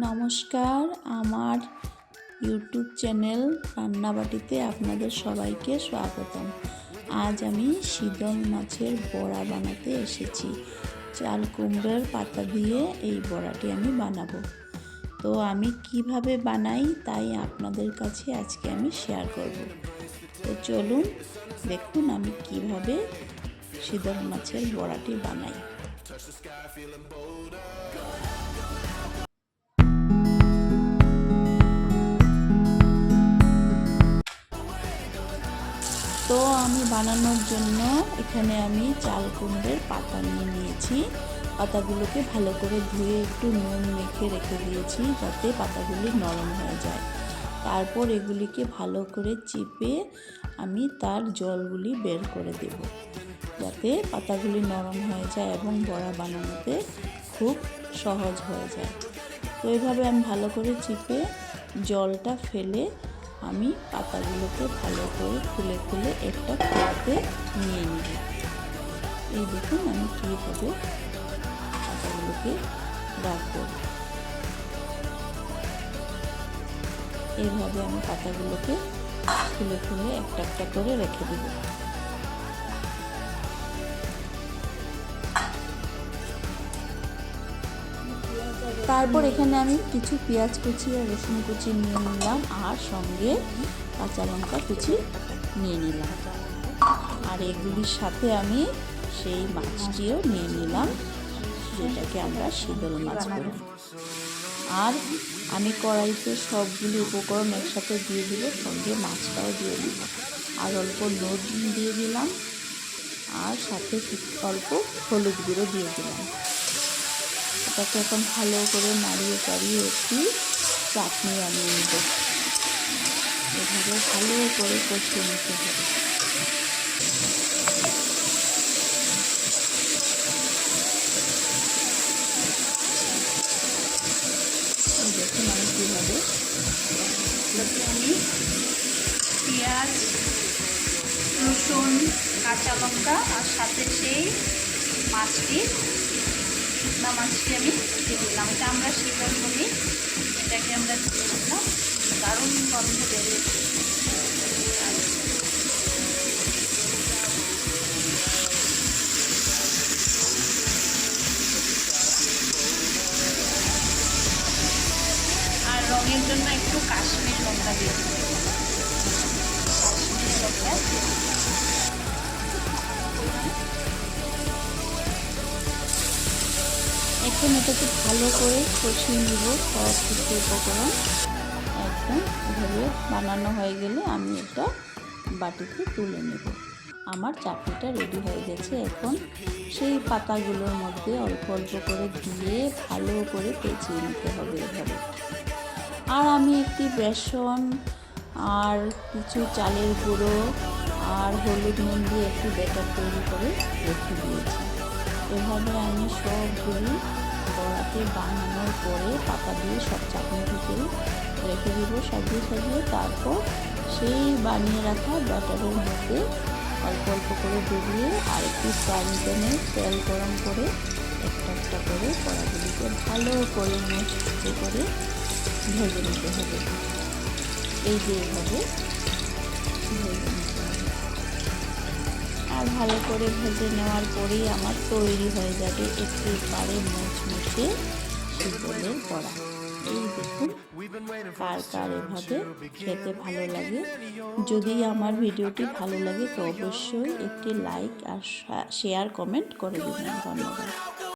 নমস্কার, আমার YouTube channel রান্নাবাটিতে আপনাদের সবাইকে স্বাগতম। আজ আমি শীতল মাছের বড়া বানাতে এসেছি। চাল কুমড়োর পাতা দিয়ে এই বড়াটি আমি বানাবো। তো আমি কিভাবে বানাই তাই আপনাদের কাছে আজকে আমি শেয়ার করব। তো চলুন দেখুন আমি কিভাবে শীতল মাছের বড়াটি বানাই। তো আমি বানানোর জন্য এখানে আমি চাল কুমড়োর পাতা নিয়েছি। পাতাগুলোকে ভালো করে ধুয়ে একটু নুন মেখে রেখে দিয়েছি যাতে পাতাগুলি নরম হয়ে যায়। তারপর এগুলিকে ভালো করে চিপে আমি তার জলগুলি বের করে দেব যাতে পাতাগুলি নরম হয়ে যায় এবং বড়া বানানোতে খুব সহজ হয়ে যায়। তো এইভাবে আমি ভালো করে চিপে জলটা ফেলে আমি পাতাগুলোকে ভালো করে খুলে খুলে একটা প্লেটে নিয়ে নিব। এই দেখুন আমি কীভাবে পাতাগুলোকে রাখবো। এইভাবে আমি পাতাগুলোকে খুলে খুলে একটা একটা করে রেখে দেব। তারপর এখানে আমি কিছু পেঁয়াজ কুচি আর রসুন কুচি নিয়ে নিলাম আর সঙ্গে কাঁচা লঙ্কা কুচি নিয়ে নিলাম। আর এগুলির সাথে আমি সেই মাছটিও নিয়ে নিলাম যেটাকে আমরা শীতল মাছ বলি। আর আমি কড়াইতে সবগুলি উপকরণ একসাথে দিয়ে দিব, সঙ্গে মাছটাও দিয়ে দিব আর অল্প নুন দিয়ে দিলাম আর সাথে অল্প হলুদ গুঁড়ো দিয়ে দিলাম। এটাকে এখন ভালো করে নাড়িয়ে চাড়িয়ে একটি চাটনি বানিয়ে নেব। এভাবে ভালো করে কষিয়ে নিতে হবে। দেখুন আমি কীভাবে আমি পেঁয়াজ রসুন কাঁচা লঙ্কা আর সাথে সেই মাছটি শুকনো মাছটি আমি দিয়ে দিলাম। এটা আমরা শীতল বলি, এটাকে আমরা দিলাম। দারুণ গন্ধ বেরিয়েছে। আর রঙের জন্য একটু কাশ্মীরি লঙ্কা দিয়ে দিতে হবে। কাশ্মীরি লঙ্কা এখন এটাকে ভালো করে কষিয়ে নিব। সব কিছু উপকরণ একদম এভাবে বানানো হয়ে গেলে আমি এটা বাটিতে তুলে নেব। আমার চাটনিটা রেডি হয়ে গেছে। এখন সেই পাতাগুলোর মধ্যে অল্প অল্প করে দিয়ে ভালো করে পেঁচিয়ে নিতে হবে এভাবে। আর আমি একটি বেসন আর কিছু চালের গুঁড়ো আর হলুদ নুন দিয়ে একটু ব্যাটার তৈরি করে রেখে দিয়েছি। এভাবে আমি সবগুলি বড়াতে বানানোর পরে পাতা দিয়ে সব চাটনিটিকে রেখে দিব সাজিয়ে সাজিয়ে। তারপর সেই বানিয়ে রাখা ব্যাটারের মধ্যে অল্প অল্প করে ডুবিয়ে আর একটু ফ্রাইং প্যানে তেল গরম করে একটা একটা করে বড়াগুলিকে ভালো করে মুচমুচে করে ভেজে নিতে হবে। এই যে এভাবে ভেজে নিতে হবে। আর ভালো করে ভেজে নেওয়ার পরেই আমার তৈরি হয়ে যাবে একেবারে মুচমুচে শীতলের বড়া। এই দেখুন কার কার এভাবে খেতে ভালো লাগে। যদি আমার ভিডিওটি ভালো লাগে তো অবশ্যই একটি লাইক আর শেয়ার কমেন্ট করে দেবেন। ধন্যবাদ।